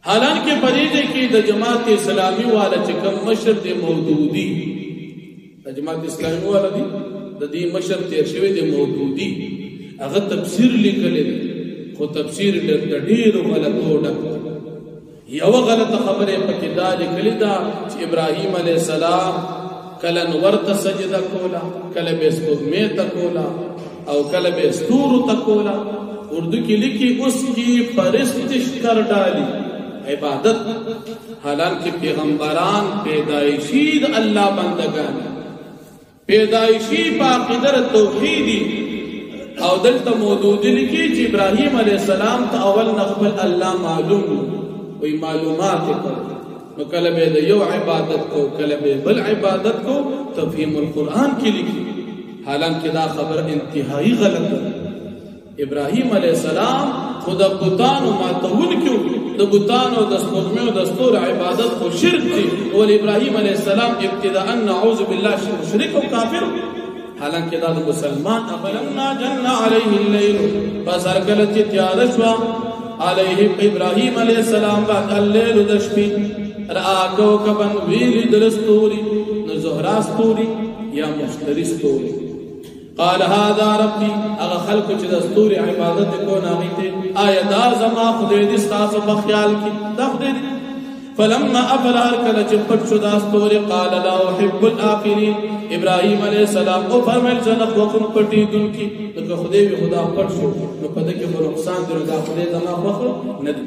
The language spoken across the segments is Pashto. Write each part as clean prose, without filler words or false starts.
حالانکہ پریدے کی دا جماعت اسلامی والا چکم مشر دے مودودی، دا جماعت اسلامی والا دا دی مشر تیر شوی دے مودودی اگر تفسیر لکلے دے خو تفسیر دا دیر غلطو ڈک یو غلط خبر پکی دا لکلی دا چی ابراہیم علیہ السلام کلن ورت سجدہ کولا، کل بیسکوگمے تکولا او کل بیستور تکولا. اردو کی لکھی اس کی پرستش کر ڈالی عبادت، حالانکہ پیغمبران پیدائشی اللہ بندگان پیدائشی باقدر توحیدی او دلتا مودودی لکی چی ابراہیم علیہ السلام تا اول نقبل اللہ معلوم وی معلومات کو کل بے دیو عبادت کو کل بے بل عبادت کو تفہیم القرآن کی لکی، حالانکہ دا خبر انتہائی غلط ہے. ابراہیم علیہ السلام خدا بتانو ماتول کیوں دا بتانو دستورمیو دستور عبادت کو شرک تھی، اور ابراہیم علیہ السلام ابتداء نعوذ باللہ شرک و کافر، حالانکہ دا مسلمان. فلما جن علیہ اللیل پس ارکلت تیارشوا علیہ ابراہیم علیہ السلام بعد اللیل دشپی رآ کوکبن ویلی دلستوری نزہراستوری یا مشترستوری. قال هذا ربی اغا خلق چی دستور عبادت کو نامیتے آیا دا زما خدید استاسو بخیال کی دا خدید. فلما افرار کل چپٹ شد دستور قال لا احب الآخرین ابراہیم علیہ السلام او فرمیل جنق وقم پٹی دن کی تو خدیوی خدا پٹ شو نو پدکی خو نقصان در دا خدید زما وقم ندی.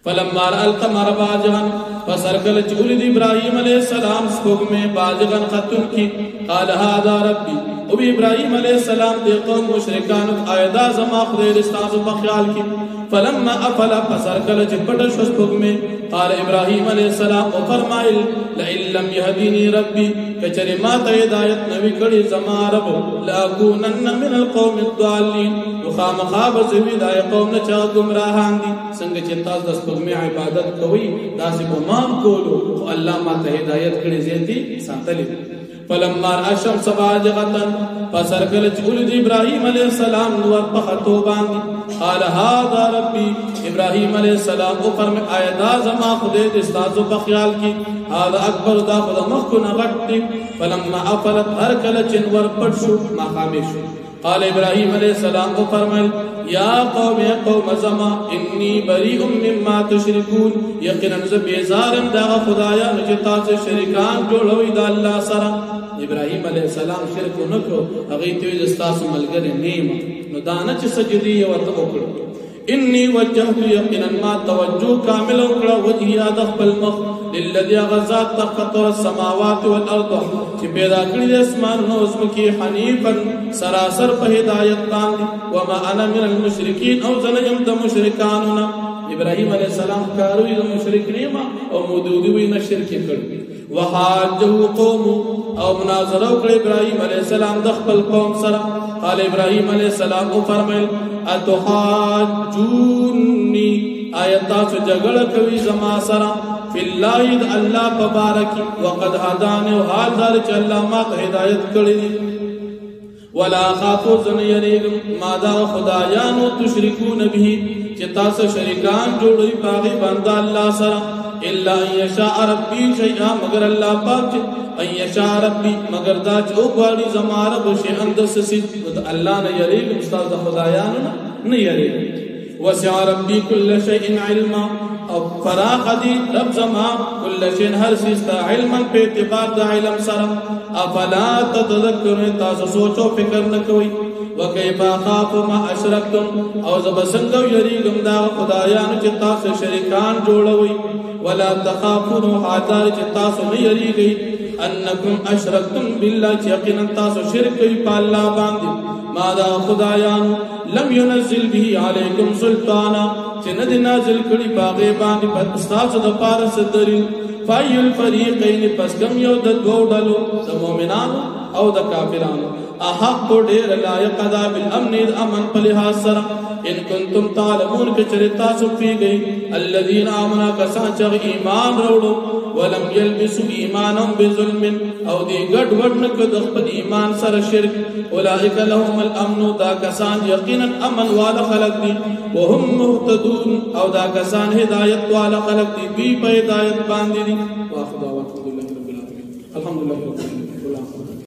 فلما رأى القمر باجغا فسرکل چولد ابراہیم علیہ السلام سکوگ میں باجغا خطن کی قال هذا ربی او ابراہیم علیہ السلام دے قوم مشرکانت آیدہ زما خدیر استاذ بخیال کی. فلما افلا فسرکل چپٹ شسکوگ میں قال ابراہیم علیہ السلام او فرمائل لئن لم يهديني ربی کچر مات ہدایت نوی کڑی زما رب لأکونن من القوم الضالین وخام خواب زوی دائے قوم نچا گمراہان دی. سنگ چتاز دستوگ میں عبادت کوئی داسی بمان کولو اللہ مات ہدایت کڑی زیتی سانتلی. فلما رأى الشمس باجغة فسرکل چولد ابراہیم علیہ السلام نور پختو باندی قال هذا ربی ابراہیم علیہ السلام او فرم آیدا زما خدید استازو بخیال کی هذا اکبر دا خدا مخکن غٹی. فلما افلت ارکل چنور پٹ شو مقامی شو قال ابراہیم علیہ السلام او فرمائل یا قوم زما انی بریء مما تشرکون یقینا ز بیزارم دا خدایا نجتا سے شریکان جوړوي دا اللہ سره. ابراہیم علیہ السلام شرک نکو اغیتوی دستاسو ملگر نیم نو دانا چی سجدی یوتا اکڑو. انی وجہت یقینا ما توجہ کامل اکڑا وجہی آدخ بالمخ للذی غزات تخطر السماوات والارض چی پیدا کری دے اسمان نوزم کی حنیفا سراسر پہ ہدایت باندی وما انا من المشرکین او زنجم دا مشرکانونا. ابراہیم علیہ السلام کاروی دا مشرک نیما او مودودوی نشرکی کردی. وحاجه قوم او مناظرہ اکڑ ابراہیم علیہ السلام دخل قوم سرا قال ابراہیم علیہ السلام او فرمائل اتحاجونی آیتا سو جگڑ کوی زما سرا فی اللہ اللہ پبارکی وقد حدانی و حال دار چا اللہ مات ہدایت کردی. ولا خافو زن یریگم مادا خدایانو تشرکون بھی چتا سے شرکان جوڑی باغی بندہ اللہ سرا الا ان یشاء ربی شیئا مگر اللہ پاک ان یشاء ربی مگر دا جو باری زمارب شیئن دس سید اللہ نے یریگم استاذ خدایانو نہ یریگم. وسع ربی کل شیئن علما او فراق دی رب زمان کل شیئن ہر سیستا علما پہ اعتبار دا علم سرا افلا تتذکرون تاسو سوچو فکر نکوئی. وکیفا خاف ما اشرکتم او زبسنگو یریگم دا خدایانو چی تاسو شرکان جوڑوئی. ولا تخافون حادار چی تاسو نیریگئی انکم اشرکتم باللہ چی یقینا تاسو شرکی پا اللہ باندی مادا خدایانو لم ينزل به علیکم سلطانا چی ندی نازل کری باغی باندی پر استاسو دا پارس دلیل. فای الفریقین پس کم یو دا دو ڈلو دا مومنانو او دا کافرانو احق کو دیر لائق دا بالامن دا امن پلحاظ سرا ان کنتم تعلمون کچر تاسو پیږئ الذين آمنوا کسان چې ایمان راوړو ولم يلبسوا ایمانهم بظلم او دی ګډ وډ نه کړ د خپل ایمان سره شرک اولئک لهم الامن دا کسان یقینا امن والا خلق دي وهم مهتدون او دا کسان هدایت والا خلق دي دوی په هدایت باندې دي واخذ